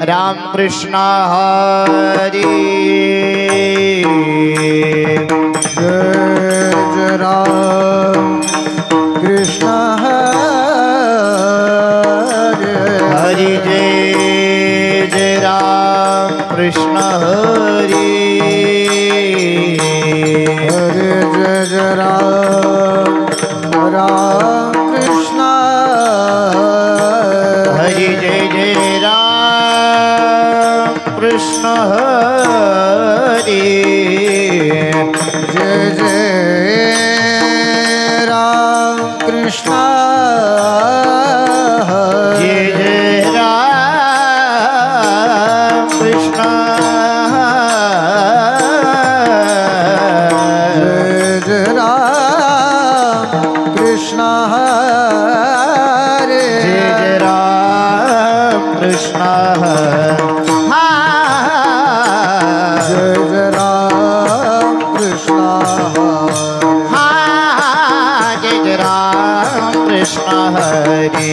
राम कृष्ण हरी जय राम कृष्ण हरे हरि जय राम कृष्ण हरि हरे जय राम कृष्ण हरि जय राम कृष्ण हरि जय राम कृष्ण जय राम कृष्ण जय राम कृष्ण हरे जय राम कृष्ण जय राम कृष्ण जय राम कृष्ण हरे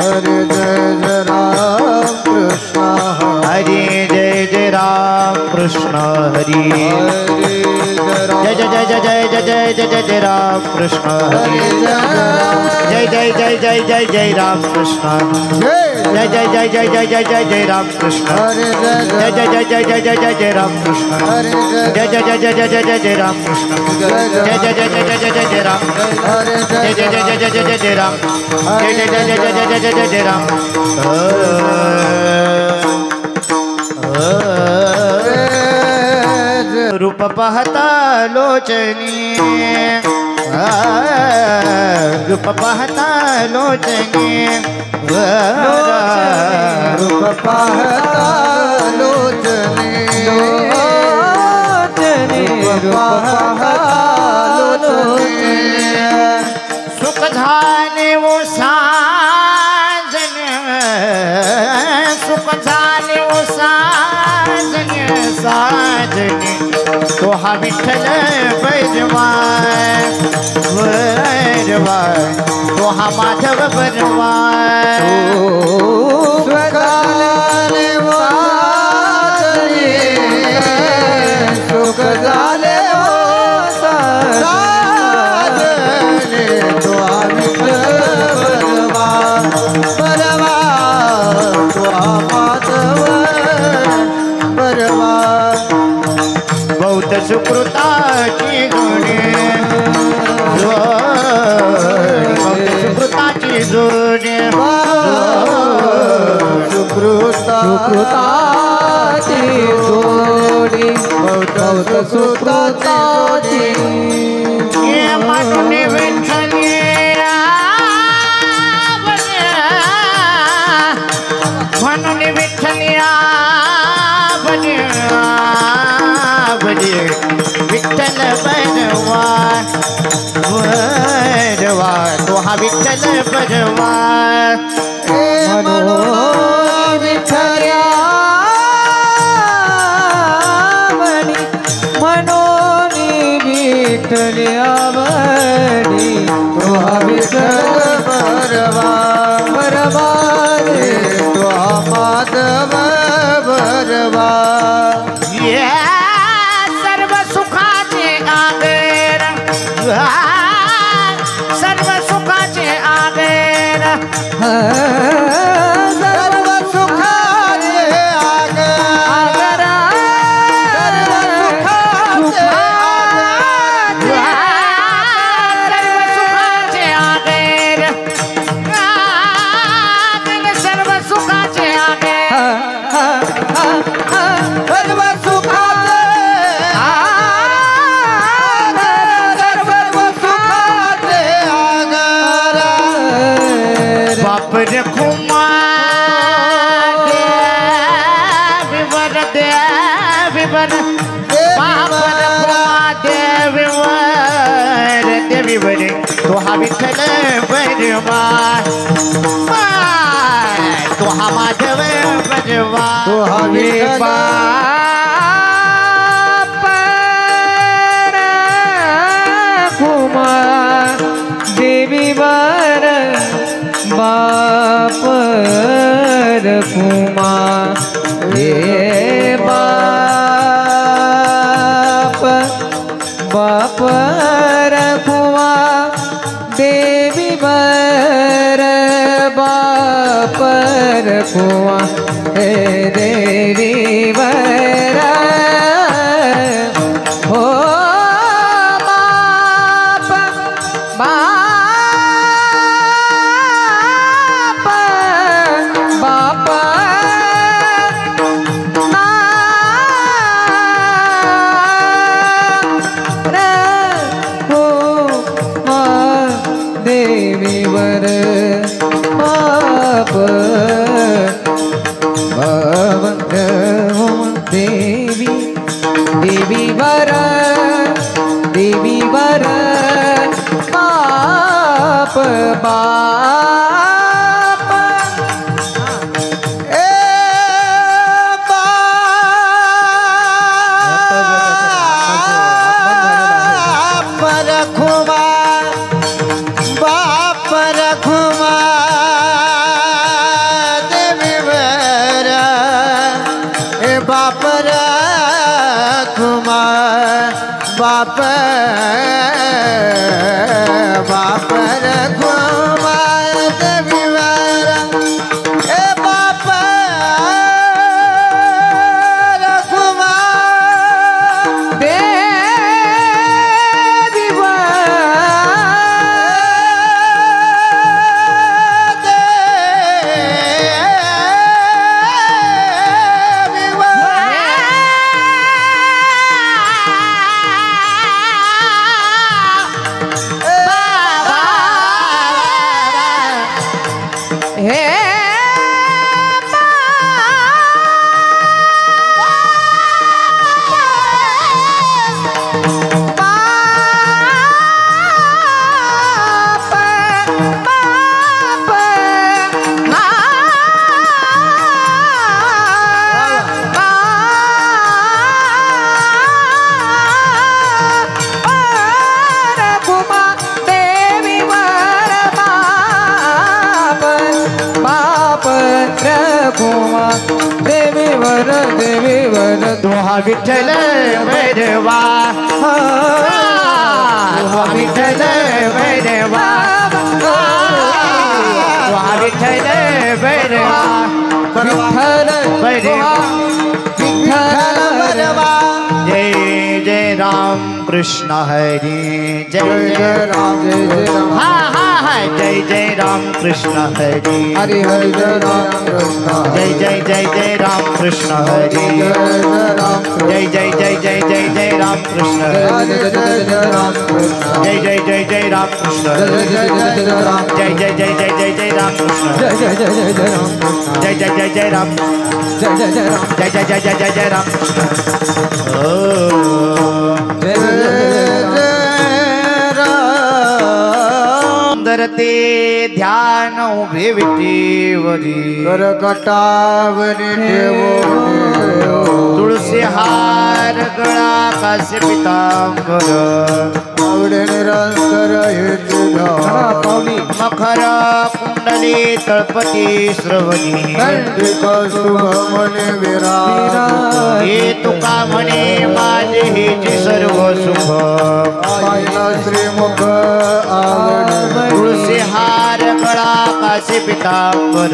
हरे जय राम कृष्ण हरि जय राम कृष्ण हरि जय जय जय जय जय जय जय जय जय राम कृष्ण हरि जय जय जय जय जय जय राम कृष्ण जय जय जय जय जय जय जय जय राम कृष्ण जय जय जय जय जय जय जय जय राम कृष्ण जय जय जय जय जय जय जय जय राम कृष्ण जय जय जय जय जय जय जय जय राम जय जय जय जय जय जय जय जय राम जय जय जय जय जय जय जय जय जय राम रूप पाहता लोचनी रूप पाहता लोचनी रूप पाहता लोचने रूप पाहता लोचने सुख झाले वो साजन सुख झाले वो साजन साजनी तो हा विठ्ठल बैजवाय बैजवाय तो हा माधव बरवाय सुखाले वाजनी सुख झाले हो साजने तो आम्ही बरवा बरवा तो माधव बरवा बहुत सुकृताची जोडी बहुत सुकृताची जोडी सुकृताची जोडी बहुत सुकृताची ये म्हणून विठ्ठली म्हणून विठ्ठली विठ्ठल बनवा बनवा तो हा विठ्ठल बनवा म्हणून विठ्ठल्या बनी म्हणून विठ्ठल्या बनी तो हा विठ्ठल बरवा बरवा रे तो हा माधव बरवा सर्व सुखाचे आगर सर्व सुखाचे आगर सर्व सुखाचे आगर सर्व सुखाचे आगर सर्व सुखाचे आगर सर्व सुखाचे सर्व सुखाचे आगर बाप रखुमा विवर देविवर बाप रखुमा देविवर देविवर तो हा विठ्ठल बजवा तो हा माधव बजवा तो हा विठ्ठल कुमार देवी वर बापर रखुमा हे बाप बाप रखुमा देवी वर बाप रखुमा हे देवी वर हो बाप बाप बाप रखुमा देवी वर बाप देवी देवी वर बाप बाप ए बाप रखुमा बाप रखुमा देवी वर ए बाप रखुमा बाप बाप रखुमा देवी वर ए बाप रखुमा देवी वर देवी वर दोहा विठ्ठल वैरवा दोहा विठ्ठल वैरवा दोहा विठ्ठल वैरवा विठ्ठल वैरवा विठ्ठल वरवा जय जय राम कृष्ण हरि जय जय राम जय राम हा हा हा जय जय राम कृष्ण हरि हरि हरि जय राम कृष्ण जय जय जय जय राम कृष्ण हरि जय राम जय जय जय जय जय जय राम कृष्ण जय जय राम कृष्ण जय जय जय जय राम कृष्ण जय जय राम जय जय जय जय जय जय राम कृष्ण जय राम कृष्ण जय जय जय जय राम जय राम जय जय जय जय जय राम कृष्ण ओ जय राम सुंदरते ध्यान उभे विठेवरी करकटावरी ठेवो तुळसी हार गळा कासे पितांबर आवडे निरंतर हेतु पावली मखर कुंडली तळपती श्रवणी दंडिक शुभमने विराज हे तुका म्हणे माझे हेचे सर्व सुख पाहिला श्रीमुख आवडे तुळसी हार गळा कासे पितांबर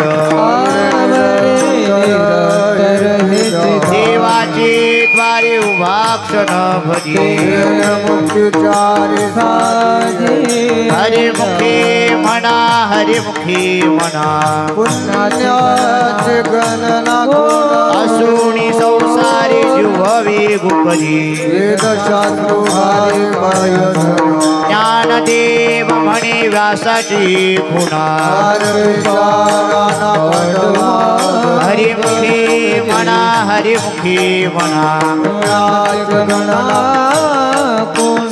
देवाचे द्वारे उभा क्षण भजी मुक्तीचारी साधी हरिमुखे म्हणा हरिमुखे म्हणा पुण्याचे गणना असुणी संसारी जुहवी गुपरी वेदशास्त्र हरी ज्ञानदेव म्हणे व्यासाची खुणा हरिमुखे म्हणा हरिमुखे म्हणा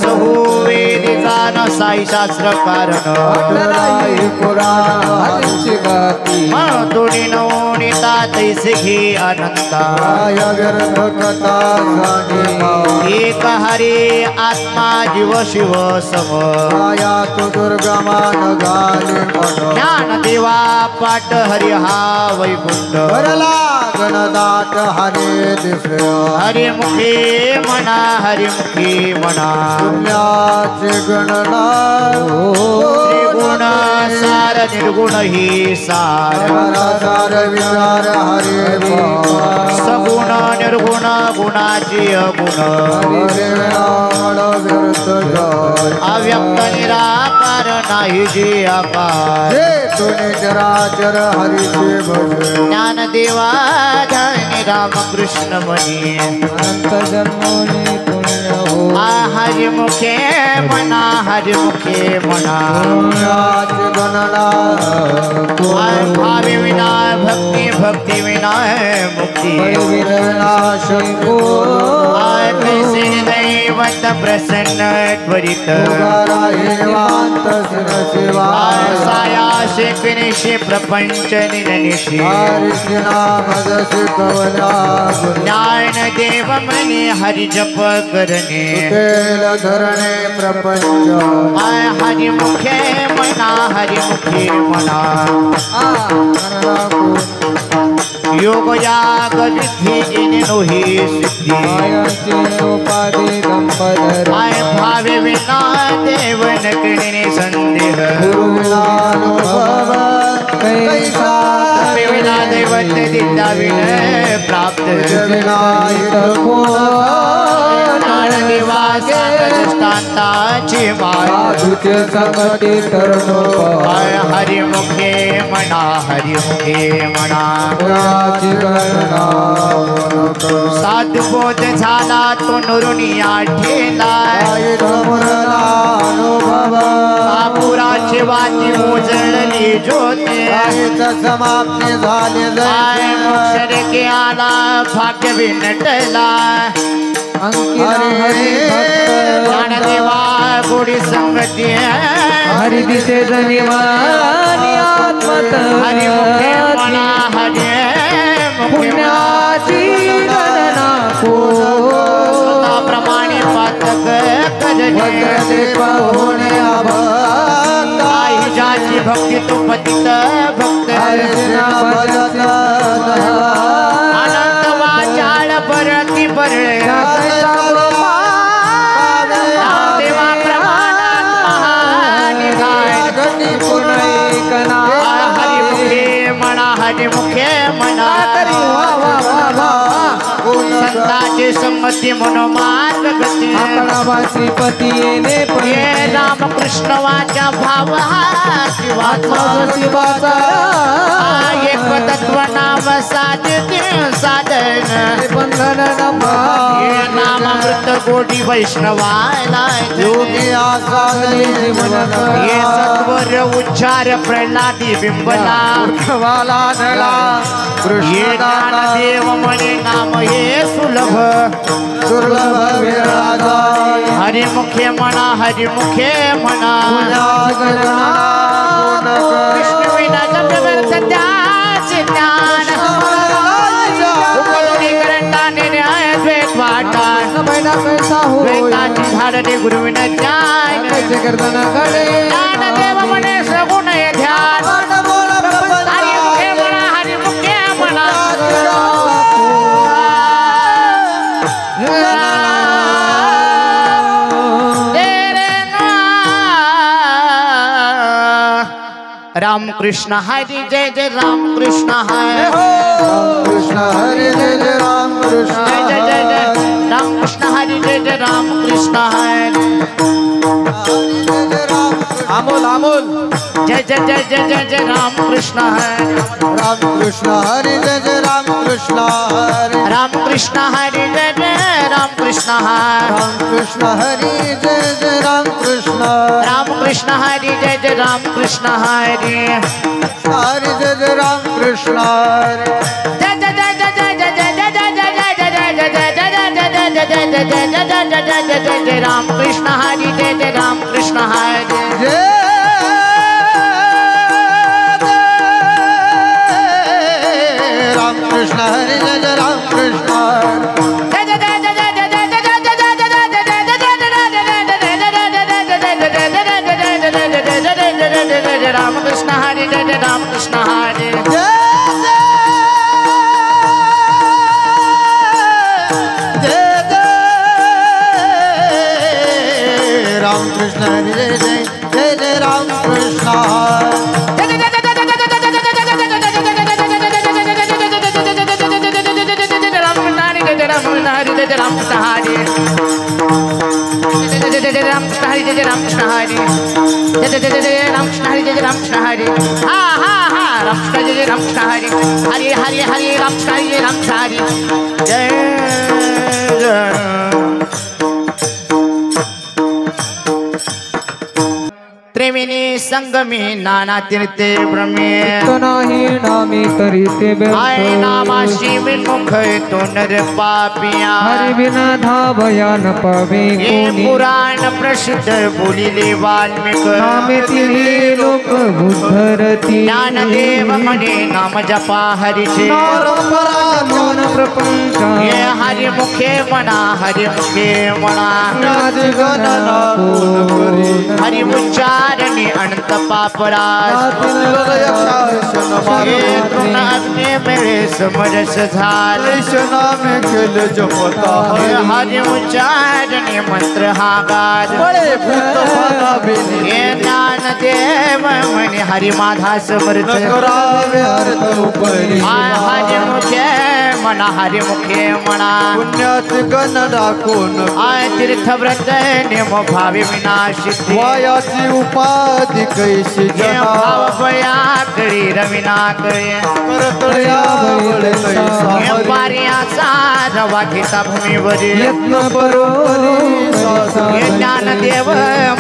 सहु वेद जाण साई शास्त्र कारण आठवलाई पुराण हरीची गाती तुणी नवनीता तैसे घे अनंता काय व्यर्थ कथा जाणी एक हरे आत्मा जीव शिव सम माया तू दुर्गमान घाले मन ज्ञान देवा पाठ हरि हा वैकुंठ भरला गणदाट हरे दिसे हरि मुखे म्हणा हरि मुखे म्हणा पुण्याचे गणना त्रिगुण सार निर्गुण ही सार सार विचार हरे सगुण निर्गुण गुणाची अगुण हरे नाम व्यर्थ जाय अव्यक्त निराकार नाही जी आकार हे तुने चराचर हरीचे भज ज्ञान देवा ज्ञानी रामकृष्ण म्हणी अनंत जन्मोनी पुण्य हो हरि मुखे म्हणा हरि मुखे म्हणा पुण्याचे गणना भावी विना भक्ती भक्ती विना मुक्ती विनाश कैसे दैवत प्रसन्न त्वरित साया शेकनिशी प्रपंच निरनिशी ज्ञान देव म्हणे हरि जप करणे धरणे प्रपंच हरि मुखे म्हणा हरि मुखे म्हणा योग याग विधी नोही सिद्धी उपाधी गंपधर भावे विना देव नकळणे संदेह कैसा विना दैवत दिला विन प्राप्त निवास दृष्टांताची तुझे संगती तरणो हरि मुखे म्हणा हरि मुखे म्हणा साधुबोध झाला तो नरुनिया ठेला पुराची वाती उजळली ज्योती समाप्ती झाली मोक्षर के आला भाग्य विनटला ज्ञानदेवा गोडी संगती हरि दिसे जनिवानी आत्मत हरि मुखे म्हणा हरि पुण्याची गणना प्रमाणे पातक कजने पाहुणे आई जाची भक्ती तो पतित भक्त अनंत वाचाळ परती परळे देवा प्रमाणात महानिघाय हरि मुखे म्हणा हरि मुखे म्हणा संतांची संमती मनोमार्ग गती श्रीपती येणे हे रामकृष्ण वाचा भाव हा शिवाचा एक तत्व नाम साधते साधन बंधन हे नामामृत कोटी वैष्णवाला योगी आसादने जीवन हे सत्वर उच्चार प्रल्हादी बिंबला वाला नला हे ज्ञानदेव म्हणे नाम हे सुलभ दुर्लभ विराजा हरि मुखे म्हणा हरि मुखे म्हणा कृष्ण विना जगत सत्याचे ज्ञान उपदुनीकरणाने न्याय द्वैत वाटा द्वैताची झाडणे गुरुविन ज्ञान ज्ञानदेव म्हणे सगुण हे ध्यान हरि मुखे म्हणा हरि मुखे म्हणा राम कृष्ण हरि जय जय राम कृष्ण हरे कृष्ण हरे जय जय राम कृष्ण जय जय जय जय राम कृष्ण हरि जय जय राम कृष्ण हरे अमोल अमोल जय जय जय जय जय जय राम कृष्ण हरे राम कृष्ण हरे जय जय राम कृष्ण हरे राम कृष्ण हरि जय जय राम कृष्ण हरे राम कृष्ण हरे जय जय राम कृष्ण राम कृष्ण हरि जय जय राम कृष्ण हरे हरे जय जय राम कृष्ण हरे जय जय जय जय जय जय जय जय जय जय जय जय जय जय जय जय जय जय राम कृष्ण हरि जय राम कृष्ण हरि राम कृष्ण हरि जय राम कृष्ण राम कृष्ण हरि जय राम कृष्ण हरि राम कृष्ण हरि जय जय राम कृष्ण हरे हरे हरे राम हरे राम हरे जय त्रिवेणी संगमे नाना तीर्थे भ्रमे नाही नामी तरी ते आय नामाशी विमुख तो नर पापिया हरि बिना धावया न पावे ये कोणी पुराण प्रसिद्ध बोलिले वाल्मिक नामे तिने लोक बुद्धरती ज्ञानदेव म्हणे नाम जपा हरीचे ज्ञान प्रपंच ये हरिमुखे म्हणा हरिमुखे म्हणा हरि उच्चारणे अनंत पापराज ये तृण अग्नि मेळे समरस झाले हरि उच्चारणे मंत्र हा गाज ये ज्ञानदेव म्हणे हरि माझा समर्थ हरिमुखे म्हणा हरिमुखे म्हणा पुण्यात गणना कोण आय तीर्थव्रत नेम भावी विनाशित वायाची उपाधी कैशी जना भाव बया कळी रविना कळे करतळ्या बळे तैसा हरी पार्याचा रवा घेता भूमीवरील यत्न परोरी हे ज्ञानदेव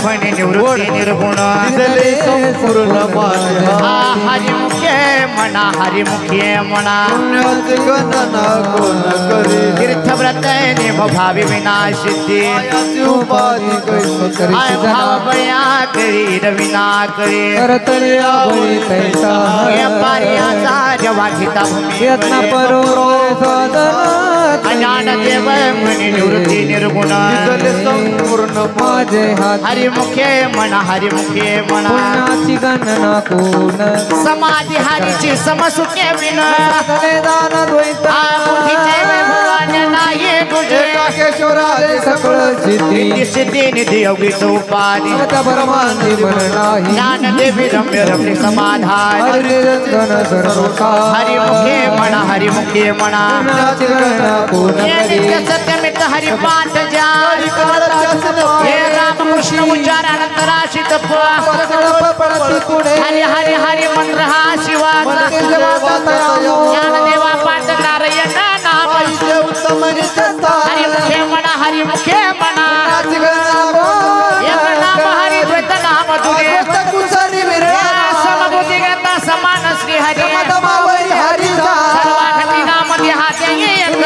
म्हणे निवृत्ती निर्गुण दिसले संपूर्ण माझ्या हरिमुखे म्हणा हरिमुखे म्हणा पुण्यात गणना कोण करी तीर्थव्रत नेम भावी विनाशिती वायाची उपाधी कैशी आय भाव बया कळी रविना कळे करतळ्या बळी तैसा हे पार्याचा रवा घेता यत्न भूमीवरील परोरी साधना ज्ञानदेव म्हणे निवृत्ती निर्गुण दिसले संपूर्ण माझे हात हरिमुखे म्हणा हरिमुखे म्हणा पुण्याची गणना कोण समाधी हरीची समसुखे विन तले दान द्वैत बुद्धीचे वैभवान नाही तुझे एकाकेश्वराचे सकळ सिद्धी निधी सिद्धी निधी योगीच उपाधी त्या परमांची मन नाही ज्ञानदेवी रम्य रमणी समाधान हरिरंजन सर्वका हरिमुखे म्हणा हरिमुखे म्हणा पुण्याची गणना कोण हे करी नित्य सत्यमित हरिपाठ ज्या हे रामकृष्ण उच्चारानंतराशी तप पडती पुढे हरि हरि हरि मंत्र हा शिवाचा ज्ञानदेवा पाठ नारायण नाम हरिमुखे म्हणा हरिमुखे म्हणा एक नाम हरि द्वैत नाम तुझे समभूती घेता समान श्री हरी सर्वाघटी नाम देहाते एक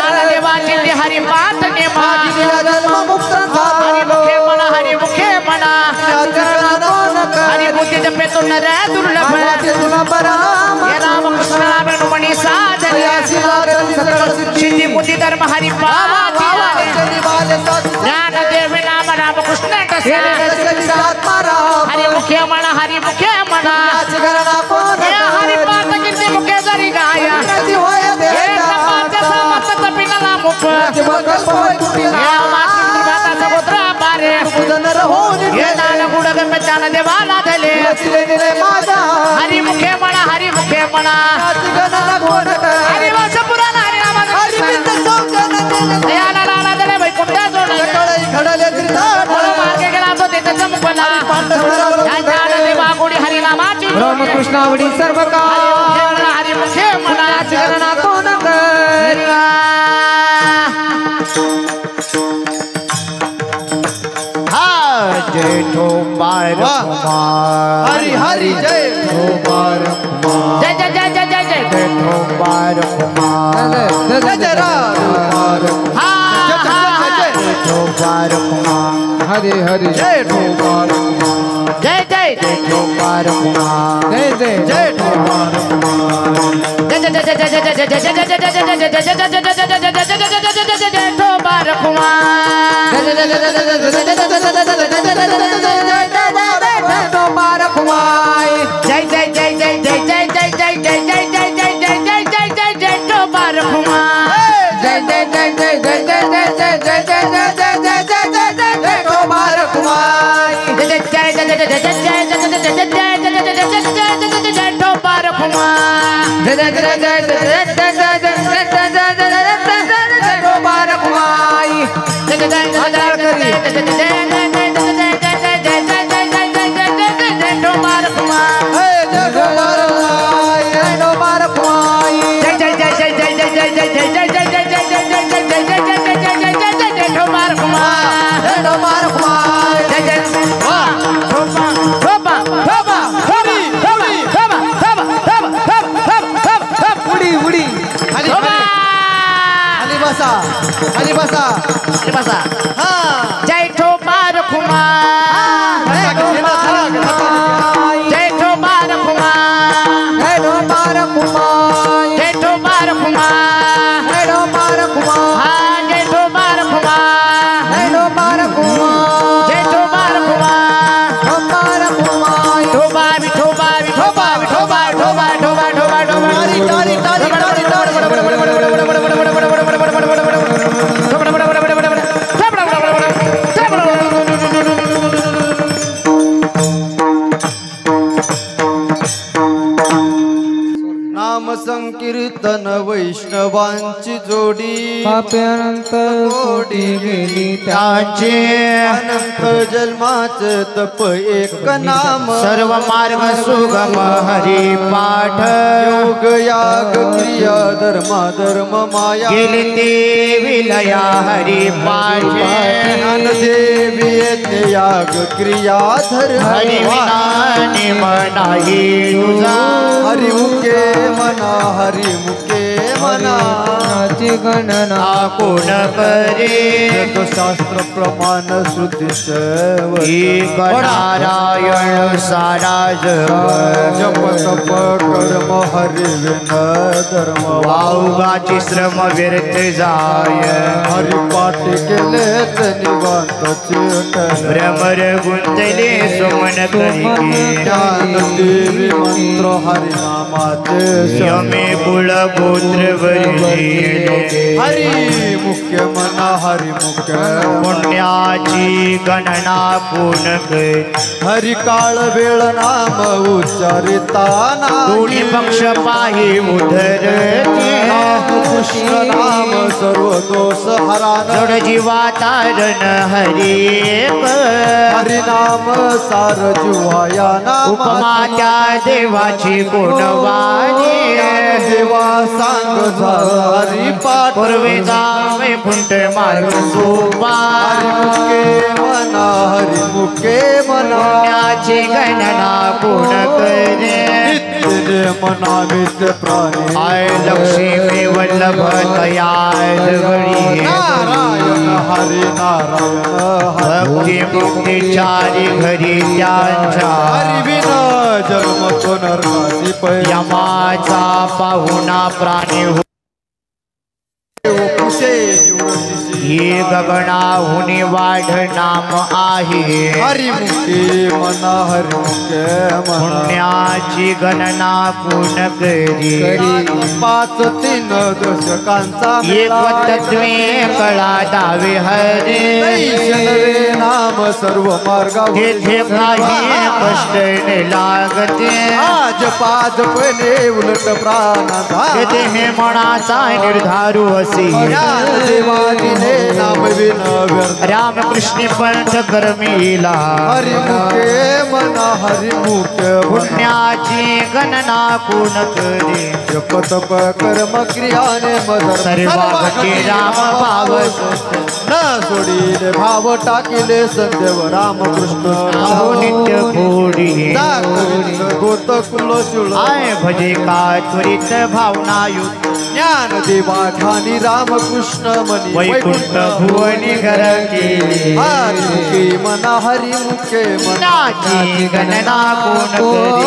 ज्ञानदेवाचे ते हरिपाठ नेमा हरिमुखे म्हणा हरिमुखे म्हणा हरिभूती जपे तो नर दुर्लभ हे रामकृष्ण नामनुमणी साधर्य सिद्धी बुद्धी धर्म हरिपाठ ज्ञानदेव नाम रामकृष्ण हरिमुखे म्हणा हरिमुखे म्हणा हे हरिपाठ किती मुखे जरी गाया हे तपाच्या समस्त तपिनाला मुख हे मातृभाता समुद्र पारे हे दान गुड गंग ज्ञानदेवाला धले हरिमुखे म्हणा हरिमुखे म्हणा हरिवंश पुराण हरिनामा दयाला लाला धले वैकुंठ जोड मार्गे गेला तो तिथे चमकला ज्ञानदेवा गुडी हरिनामाची रामकृष्णावडी सर्व का हरिमुखे म्हणा गणना कोण करी जय ठोंबार हरी हरी जय ठोंबार जय जय जय जय जय जय जय ठोंबार जय जय राम ठोपार कुमा हरे हरे जय ठोपार जय जय जय ठोपार कुमा जय जय जय ठोपार जय जय जय जय जय जय जय जय जय जय ठोपार कुमा ठोपार कुमाई जय जय जय जय जय जय जय जय जय जय जय जय जय जय जय जय जय ठोपार कुमा जय जय जय जय जय जय जय जय जय जय जय जय जय जय जय जय जय ठोपार कुमाई जय जय जय जय जय जय जय जय जय जय जय जय ठोपार कुमा जय जय जय जय जय जय जय जय जय जय ठोपार कुमाई जय जय जय जय जय जय जय ठोपार कुमा जय ठोपार कुमाई जय ठोपार कुमाई जय जय जय जय जय जय जय जय जय जय जय जय जय जय जय जय जय ठोपार कुमा जय ठोपार कुमाई जय जय ठोपा ठोपा ठोपा ठोपा ठोपा ठोपा ठोपा उडी उडी खाली बसा खाली बसा बसा हा जय ठोपार कुमा जय ठोपार कुमाई जय ठोपार कुमा जय ठोपार कुमाई जय ठोपार कुमा जय ठोपार कुमाई हा जय ठोपार कुमा जय ठोपार कुमाई जय ठोपार कुमा ठोपार कुमाई ठोपा ठोपा ठोपा ठोपा ठोपा ठोपा ठोपा ठोपा तारी तारी तारी तारी तारी नाम संकीर्तन वैष्णवांची जोडी पापे अनंत कोटी गेली त्यांचे अनंत जन्माच तप एक नाम सर्व मार्ग सुगम हरी पाठ योग याग क्रिया धर्म माया गेली ते विलया हरी पाठ ज्ञानदेवी यज्ञ याग क्रिया हरी धर्म विनाने मनाही तुझा हरिमुखे मना हरिमुखे मना नाची गणना कोण करे शास्त्र प्रमाण श्रुती एक नारायण सारा जप तप कर्म हरि विन धर्म वाऊगाची श्रम व्यर्थ जाय हरिपाठ केले निवांत चिंतन भ्रमर गुंतले सुमन करी ज्ञान देवी मंत्र हरिनामाचे यमे कुळ गोत्र वरी हरि मुख्य मना हरि मुख्य पुण्याची गणना कोण कर हरि काळ वेळ नाम उच्चारिता दोन्ही पक्ष पाही उधर कृष्ण नाम सर्व दोष हरान जड जीवा तारण हरी हरिनाम सार जुवाया नाम उपमा त्या देवाची कोण वाणी देवा सांग हरि पाठ पूर्वेचा वैकुंठ मार्ग सोपा हरिमुखे मना हरिमुखे मना पुण्याची गणना कोण करे नित्य मना मित्र प्राणी आय लक्ष्मी वल्लभ तया जवळी नारायण हरि नारायण भक्ती मुक्ती चारी घरी त्यांच्या हरि विना जन्म पुनर्नासी पै यमाचा पाहुणा प्राणी कुशे निवृत्तीसी हे गगनाहुनी वाढ नाम आहे हरिमुखे मना हरिमुखे मना पुण्याची गणना पूर्ण करी पाच तीन दशकांचा एक तत्वे कळा दावे हरे वैष्णवे नाम सर्व मार्गा तेथे काही कष्ट नाही लागते आज पाच पणे उलट प्राणाचा तेथे हे मनाचा निर्धारू असे देवादिने नाम विन व्यर्थ रामकृष्ण पंथ कर्मीला हरिमुखे मना हरिमुखे मना पुण्याची गणना कोण करे जप तप कर्म क्रियाने मदर सर्वांचे राम भाव न सोडीले भाव टाकिले सदैव रामकृष्ण अहो नित्य कोडी गोत कुल शिळ आय भजे का त्वरित भावना युक्त ज्ञान देवा ठाणी रामकृष्ण मनी वैकुंठ वैकुंठ भुवनी घर केली हरिमुखे मना हरिमुखे मना नाची गणना कोण करी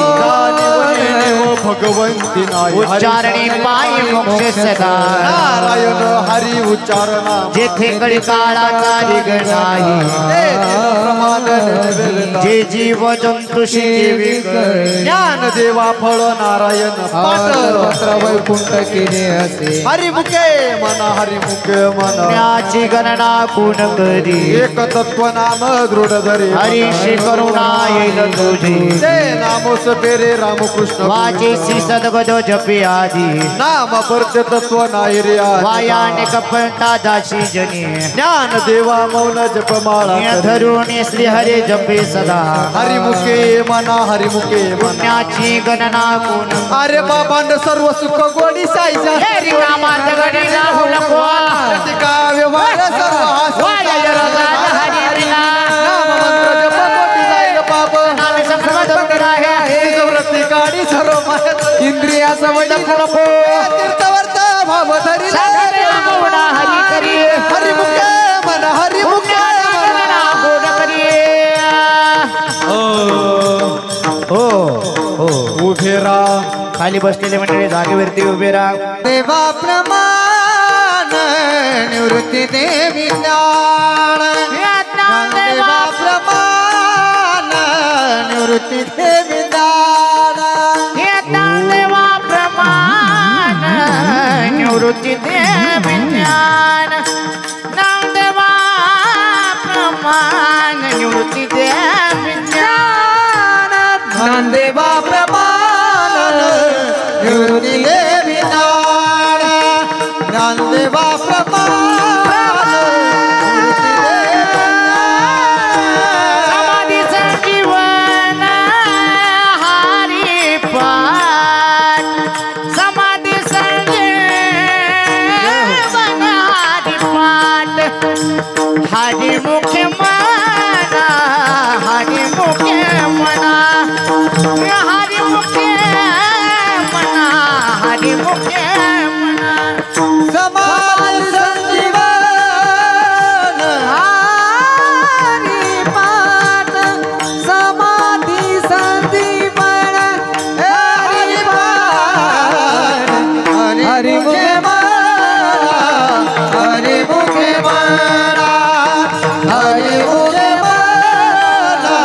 हो भगवंती नाही उच्चारणी पायी मोक्ष सदा नारायण हरी उच्चारणा जेथे कळी काळाचा निग नाही जे जीव जंतु शिके ज्ञान देवा फळ नारायण पाठ वैकुंठ केले असे हरिमुखे मना हरिमुखे मना ज्ञाची गणना कोण करी एक तत्व नाम दृढ धरे हरीशी करुणा येईल तुझी ते नामोस पेरे रामकृष्ण वाचेसी सद्गदो जपी आधी नाम परते तत्व नाही रे वायाने कपंता दाशी जनी ज्ञान देवा मौन जपमाळा धरून श्री हरे जपे सदा हरिमुखे मना हरिमुखे मना पुण्याची गणना कोण अरे बाबांड सर्व सुख गोडी साईचा हेरी कामात गडी राहू नको टिका व्यवहार सर्व वाया जरा हरी नाम मंत्र जप कोटी जाईल पाप नामे संप्रमद आहे निजव्रती काढी सर्व माया इंद्रिया सवड नको तीर्थवर्त भाव धरी सागरे गौडा हरी करी हरिमुखे मना हरिमुखे गणना कोण करी हो हो उभे राहा खाली बसलेले मंडळी जागेवरती उभे राहा देवा प्रमाण निवृत्ती देवी ज्ञान देवा प्रमाण निवृत्ती देवी ज्ञान देवा प्रमाण निवृत्ती दे विज्ञान नामदेवा प्रमाण निवृत्ती दे विज्ञान ज्ञानदेवा प्रमाण निवृत्ती देवी ज्ञान ज्ञानदेवा प्रमाण निवृत्ती देवी समाधीचं जीवन हरी पाठ समाधीचं जीवन हरी पाठ हरी मुखे मना हरी मुखे मना हरी मुखे मना हरी मुखे मना समाज संजीवन हरी पाठ समाधी संजीवन हरि हरि मुखे मारा हरि मुखे मारा हरि मुखे मारा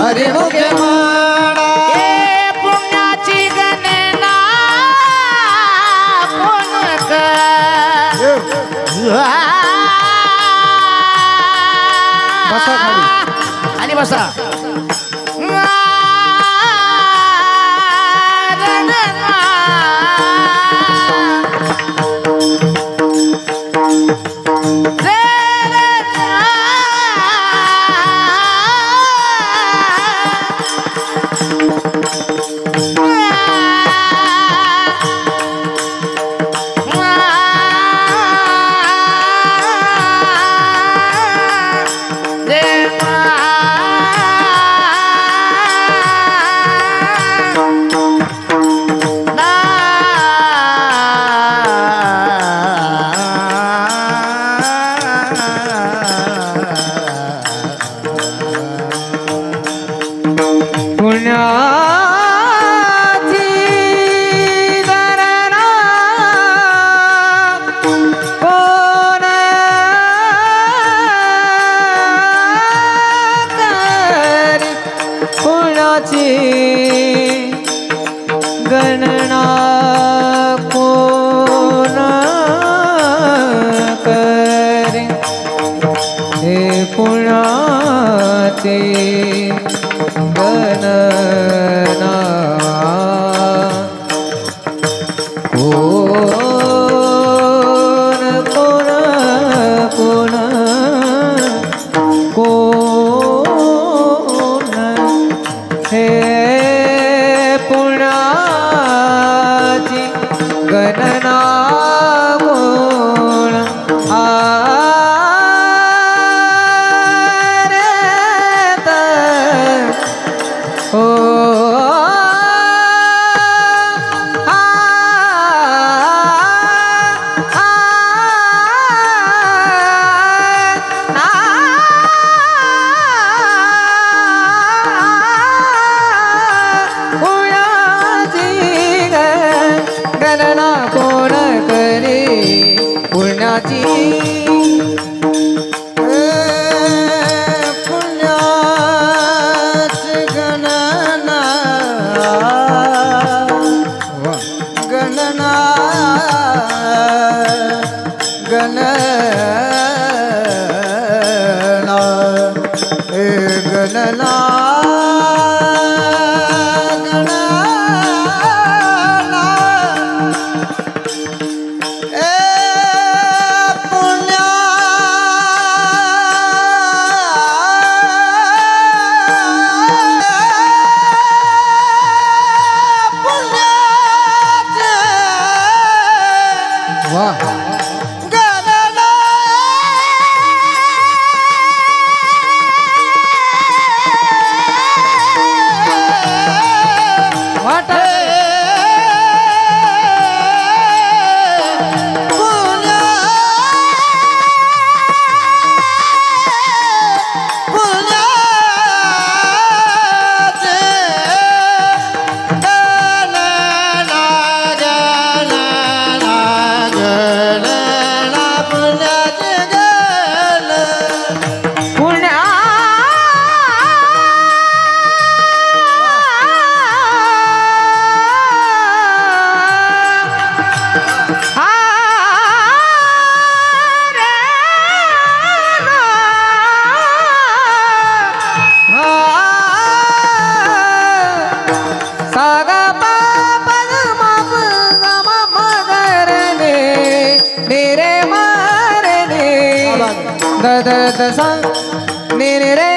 हरि मुखे मारा ए पुण्याची गणना कोण बसा खाली. खाली बसा पुण्याची गणना कोण करी पुण्याची गणना कोण करी हे पुण्याची गणना कोण कोण कोण कोण हे पुण्याची गणना कोण हो वाह नी रे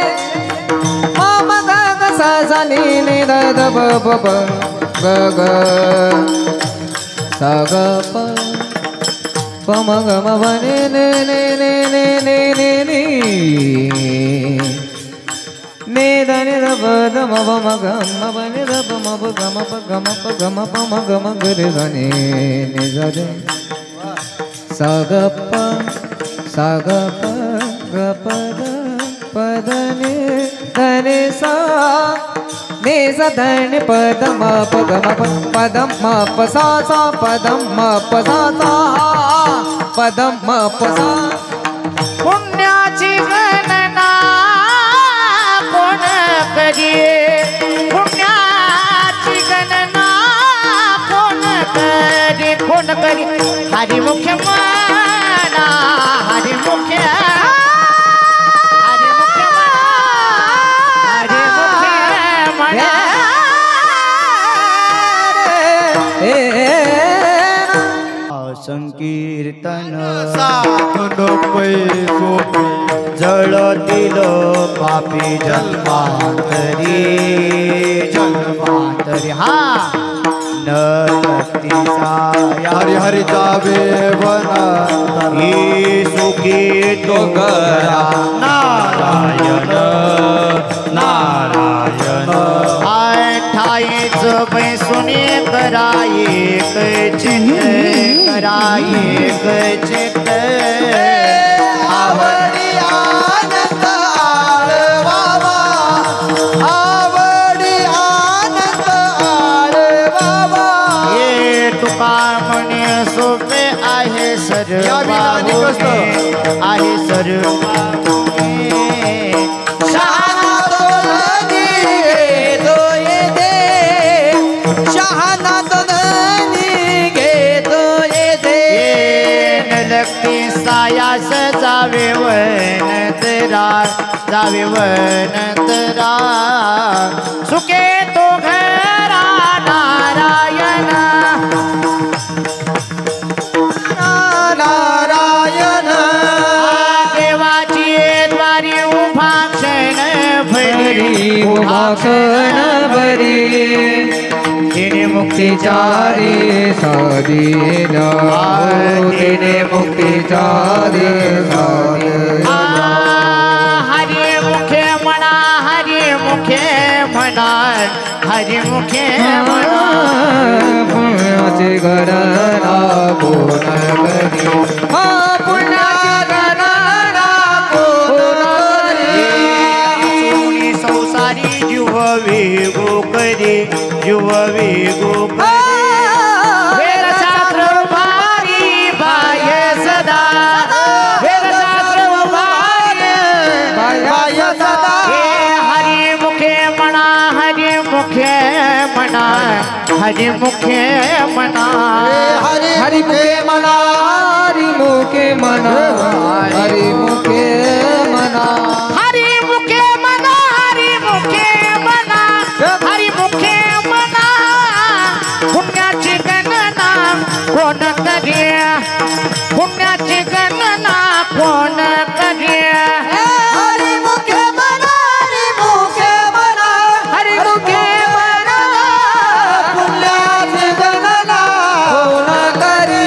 म ग ग सा सा नी नी द द ब ब ब ग ग सा ग प प म ग म ब नि नि नि नि नि नि नि नि नि द नि द ब द म ब म ग म ब नि द ब म ब ग म प ग म प ग म प म ग म ग रे द नि नि द रे सा ग प सा ग प ग प द प द नि द नि सा नि सा ध नि प द म प ग म प प द म प सा सा प द म प सा सा प द म प सा पुण्याची गणना कोण करी पुण्याची गणना कोण करी हरी मुख्य मना हरी मुख्य संकीर्तन जळतील पापी जन्मांतरी हा नक्ती साया हरि हरि जावे वना ही सुखी तो गरा नारायण नारायण ठाईच बैसून करायक चित करायक चित आवडी आनंद आळवावा आवडी आनंद आळवावा ये तुका म्हणे सोपे आहे सर्व आहे सर्व सायास जावे वनतरा जावे वनतरा सुखे तो घरा नारायण नारायण देवाची द्वारी उभा क्षण भरी उभा क्षण भरी तिने मुक्तीचारी साधी तिने मुक्तीचारी साधी हरी मुखे म्हणा हरी मुखे म्हणा हरी मुखे म्हणा पुण्याची गणना कोण करी पुण्याची गणना कोण करी संसारी जीव वेगो करी जीव वेगो वेदशास्त्र भारी बाह्य सदा वेदशास्त्र बाह्य सदा हरी मुखे म्हणा हरी मुखे म्हणा हरी मुखे म्हणा हरि मुखे मना हरि मुखे मना हरि मुखे मना हरी मुखे म्हणा हरी मुखे म्हणा हरी मुखे म्हणा पुण्याची गणना कोण करी पुण्याची गणना कोण करी हरि मुखे मना हरि मुखे मना हरि मुखे मना पुण्याची गणना कोण करी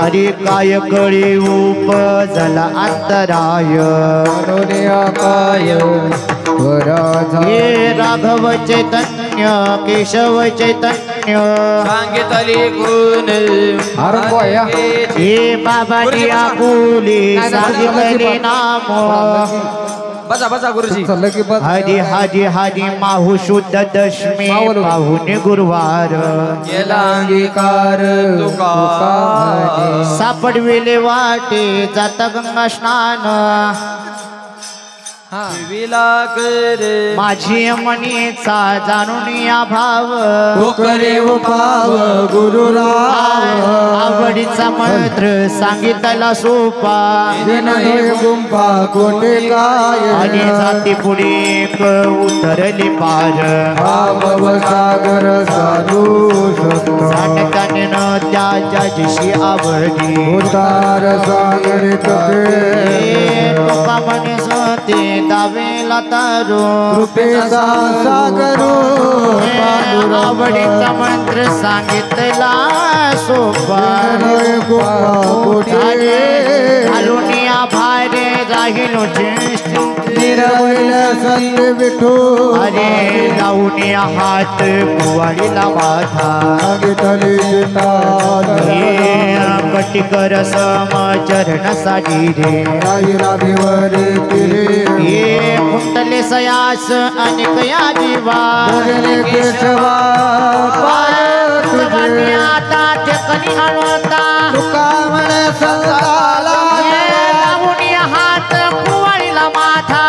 अरे काय कळी उपजला अंतराय काय हे राघव चैतन्य केशव चैतन्य सांगितले गुण हे बाबाजी आकुली सांगितले नाम बसा बसा गुरुजी हरी हरी हरी माहू शुद्ध दशमी पाहुणे गुरुवार केला अंगीकार तुका सापडविले वाटे जाता गंगा स्नान विला कर माझी मनीचा जाणून या भाव करे उपाव गुरुराव आवडीचा मंत्र सांगितला सोपा गुंपा कोटे काय आणि जाती पुढे एक उतरली पार भाव सागर साधू साठकाने न त्याच्या दिशी आवडी उतार सागर तुका म्हणे ते दावेला तारो कृपेचा सागर आवडीचा मंत्र सांगितला सोपा घालून या भारे राहिलो संत विठू अरे लावून या हात कुवाडीला माझा कटिकर सम चरणसाठी रे हे कुंटले सयास अनेक या जीवा आता ते कधी हळवता लावून या हात कुवाडीला माझा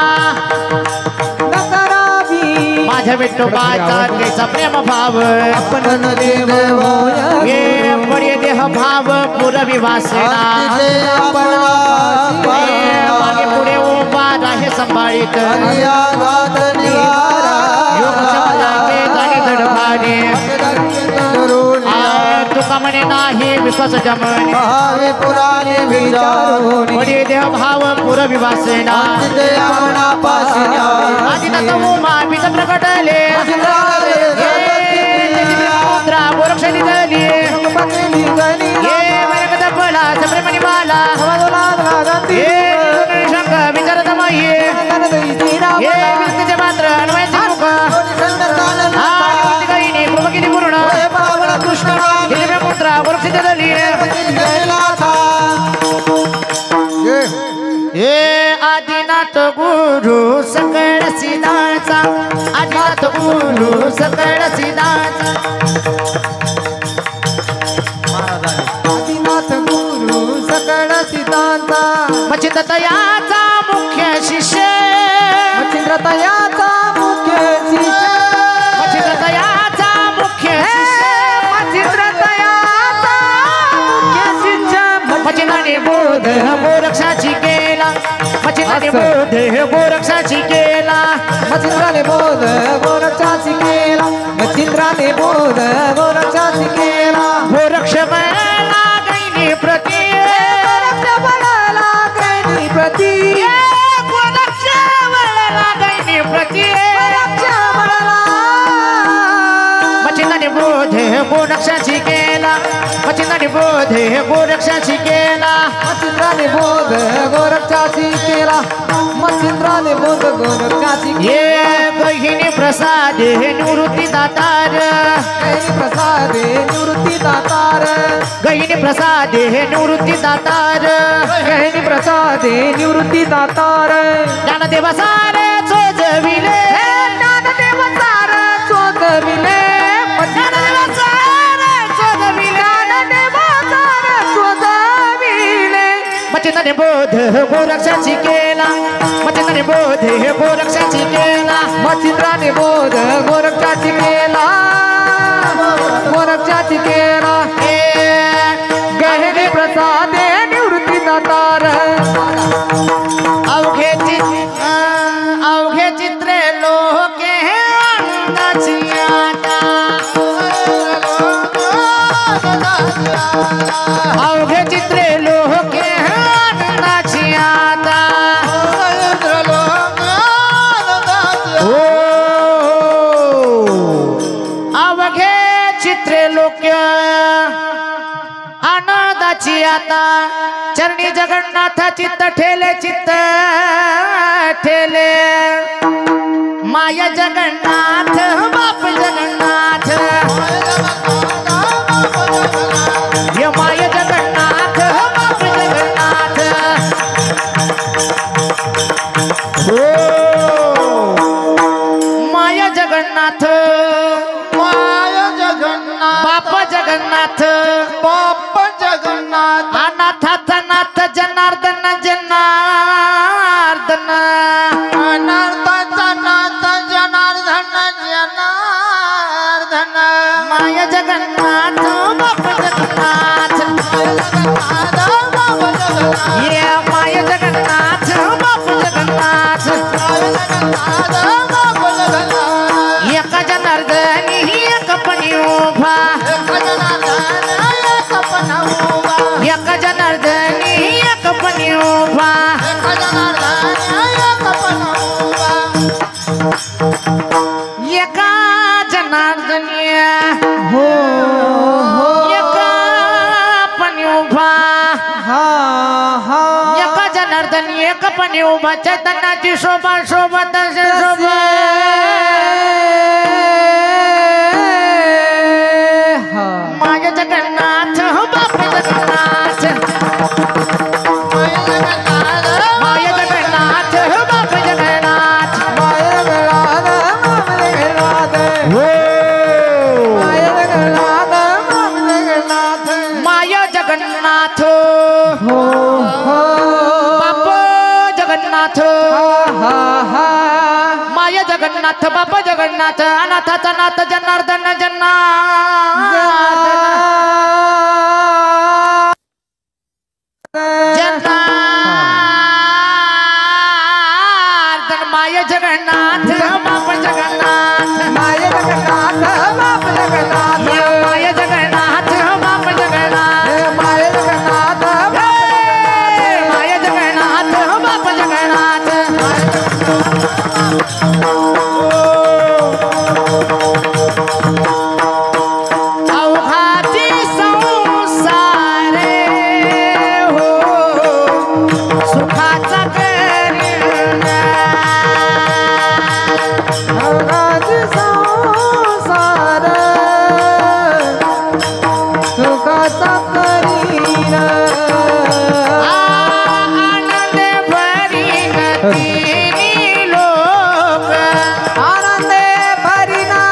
माझ्या विठोबाचा त्याचा प्रेम भाव आपण हे पडे देह भाव पुरवी वासेना मागे पुढे उभा राहे संभाळीत योग समाजाचे गाणी धडभाणे तुका म्हणे नाही विश्वास जमणे पडे देह भाव पुरवी वासेना आधी उमा बीज प्रकटले गोरक्ष दिली प्रेमणी माला शंक विचारत मात्र कृपगिरी पूर्ण कृष्ण गोरक्ष दिली हे आदिनाथ गुरु सकळ सिद्धाचा आदिनाथ गुरु सकळ सिद्धाचा आदिनाथ गुरु सकळ सिद्धांता मचिंद्र तयाचा मुख्य शिष्य मच्छिंद्र तयाचा मुख्य शिष्य मचिंद्र तयाचा मुख्य मच्छिंद्र तयाचा मुख्य शिष्य मचिंद्राने बोध गोरक्षाची केला मचिंद्राने बोध गोरक्षाची केला मच्छिंद्राने बोध गोरक्षाची केला मच्छिंद्राने बोध गोरक्षाची केला गोरक्ष बळला गैनी प्रती गोरक्ष बळला गैनी प्रती गोरक्ष बळला गैनी प्रती गोरक्ष बळला मचिंद्राने बोध गोरक्षाची केला मचिंद्राने बोध गोरक्षाची केला मच्छिंद्राने बोध गोरक्षाची केला मच्छिंद्राने बोध गोरक्षाची ये गहिनी प्रसाद हे निवृत्ती दातार गहिनी प्रसाद निवृत्ती दातार गहिनी प्रसाद हे निवृत्ती दातार गहिनी प्रसाद निवृत्ती दातार ज्ञानदेव सारे चोजविले ज्ञानदेव सार चोदविले ज्ञानदेव सारे चोजविले ज्ञानदेव सार चोदविले मचिंद्राने बोध गोरक्षाची केला मचिंद्राने बोध गोरक्षाची केला मच्छिंद्राने बोध गोरक्षाची केला गोरक्षाची केला गहिनी प्रसाद निवृत्ती दातार अवघे चित्रे लोके अंगाची आता अवघे चित्रे लोके अंगाची आता अवघे चित्रे लोक आनंदाची देवाची आता चरणी जगन्नाथ चित्त ठेले चित्त ठेले माय जगन्नाथ बाप जगन्नाथ ये माय जगन्नाथ बाप जगन्नाथ हो माय जगन्नाथ बाप जगन्नाथ बाप जगन्नाथ अनाथाचा नाथ जनार्दन जनार्दन अनाथाचा नाथ जनार्दन जनार्दन माय जगन्नाथ बाप जगन्नाथ ये माय जगन्नाथ बाप जगन्नाथ एक जनार्दनी एक पणी उभा एक जनार्दनी एक पणी उभा एका जनार्दनी हो एका पणी उभा एका जनार्दनी एक पणी उभा चैतन्याची शोभा शोभा तसे शोभा माय जगन्नाथ बाप जगन्नाथ माय जगन्नाथ बाप जगन्नाथ माय जगन्नाथ बाप जगन्नाथ माय जगन्नाथ बाप जगन्नाथ अनाथाचा नाथ जनार्दन जनार्दन माय जगन्नाथ बाप जगन्नाथ माय जगन्नाथ बाप जगन्नाथ माय जगन्नाथ बाप जगन्नाथ माय जगन्नाथ माय जगन्नाथ बाप जगन्नाथ अवघाती संसारे हो सुखाचा करीना अवघाती संसार सुखाचा करीना आनंद भरीन तिन्ही लोक आनंद भरीना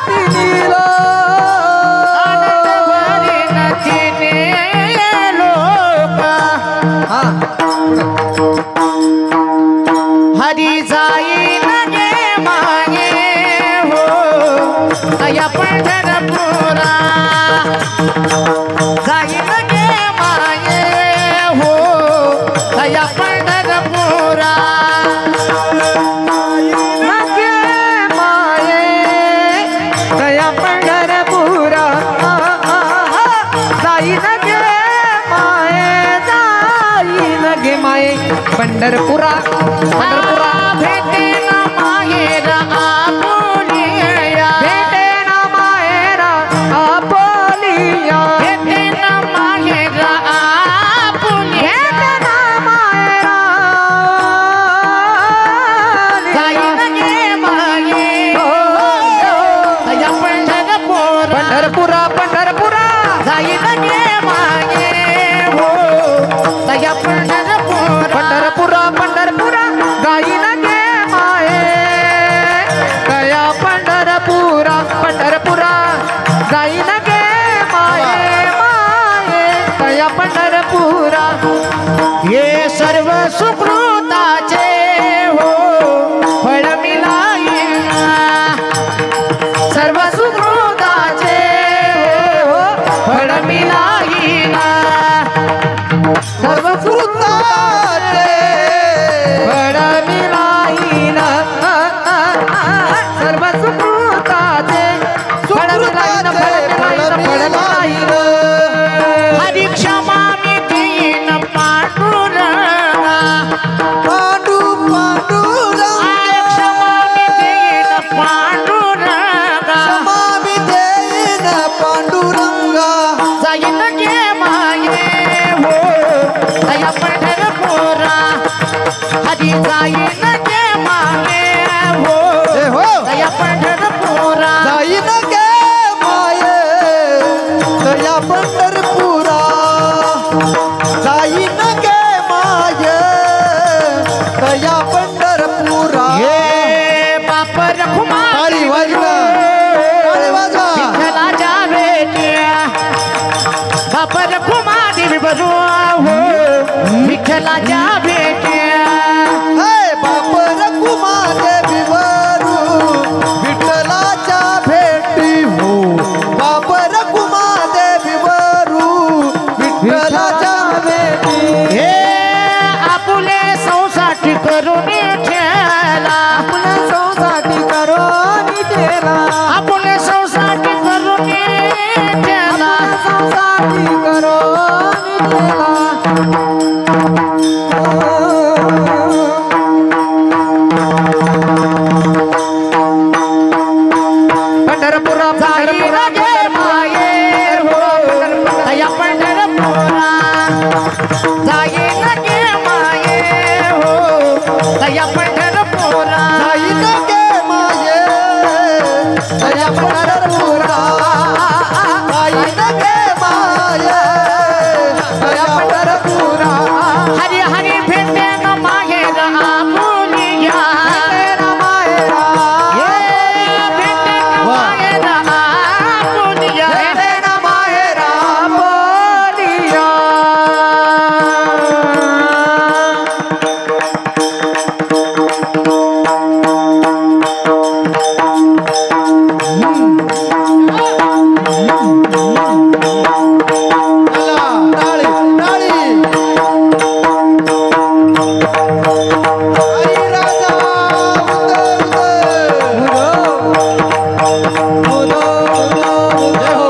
तिन्ही लोक आनंद भरीन तिन्ही लोक हरी जाईन गे मागे हो या पंढरपुरा जाईन गे मागे हो या पंढरपुरा नगे माये दया पंढरपुरा जाई नगे माये जाई नगे माये पंढरपुरा पंढरपुरा भेटे न माहेर आपुलिया भेटे ना मायरा आपोलिया भेटे न माहेर आपुलिया भेटे ना मायरा जाईन गे मागे या पंढरपुरा पंढरपुरा पंढरपुरा जाईन गे मागे हो या पंढरपुरा पंढरपुरा पंढरपुरा गाई नगे माये दया पंढरपुरा पंढरपुरा गाई नगे माये माये दया पंढरपुरा हे सर्व सुकृताचे हो फळ मिळाईना सर्व सुकृताचे हो फळ मिळाईना सर्व सुकृताचे फळ मिळाईना सर्व सुकृताचे फळ मिळाईना फळ मिळाईना हरी क्षमा मी देईन पांडुरंगा जाईन गे माये हो जय हो दया पंढरपुरा जाईन गे माये दया पंढरपुरा जाईन गे माये दया पंढरपुरा हे बाप रखुमा टाळी वाजवा टाळी वाजवा विठ्ठलाच्या बेट्या बाप रखुमा देवी बजू हो विठ्ठलाच्या बेट्या हे बाप रखुमा देवी वरू विठ्ठलाच्या भेटी हो बाप रखुमा देवी वरू विठ्ठलाच्या भेटी हे आपुले संसाठी करून ठेला आपल्या संसाठी करून ठेला आपुले संसाठी करून ठेला संसाठी करून ठेला पंढरपुरा पंढरपुरा गे माये हो दया पंढरपुरा जाईन गे माये हो दया पंढरपुरा जाईन गे माये दया पंढरपुरा जाईन गे माये दया पंढरपुरा हरी हरी भेटे न माहेर आपुलिया मायरा ये भेटे न माहेर आपुलिया भेटेन माहेरा बोलिया टाळी टाळी आई राजा जय हो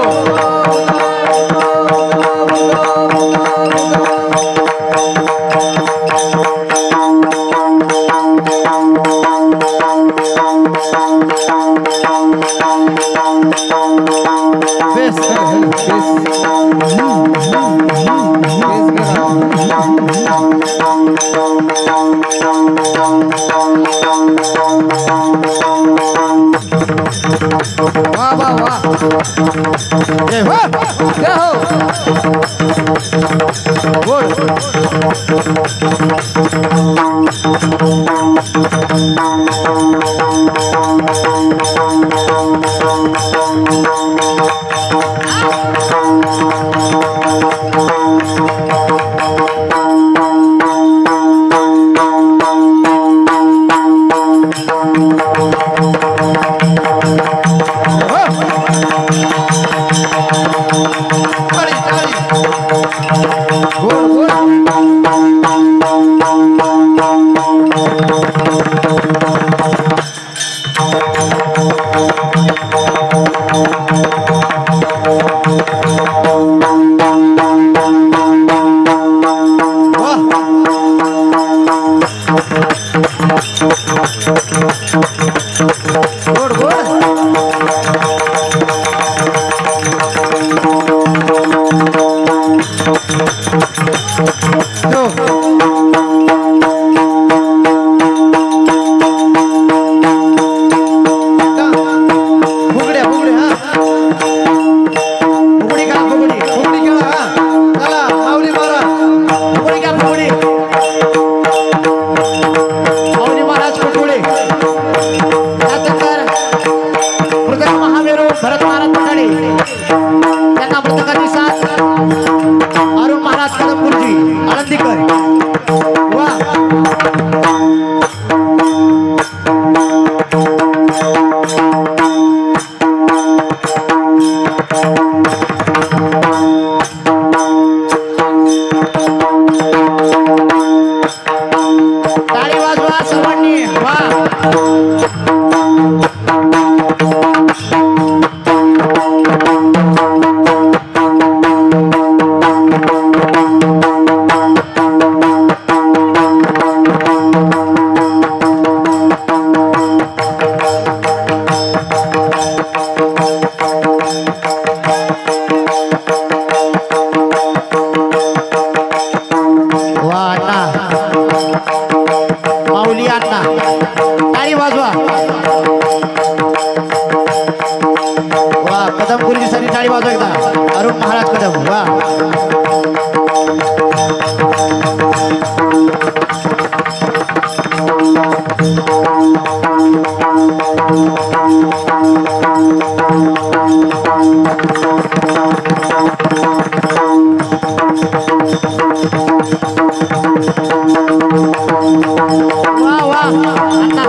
बेस वाह वाह वाह जय हो जय हो टाळी टाळी गोड गोड गोड गोड फुगड्या ताली वाजव एकदा अरुण महाराज कदम वा वा वा अण्णा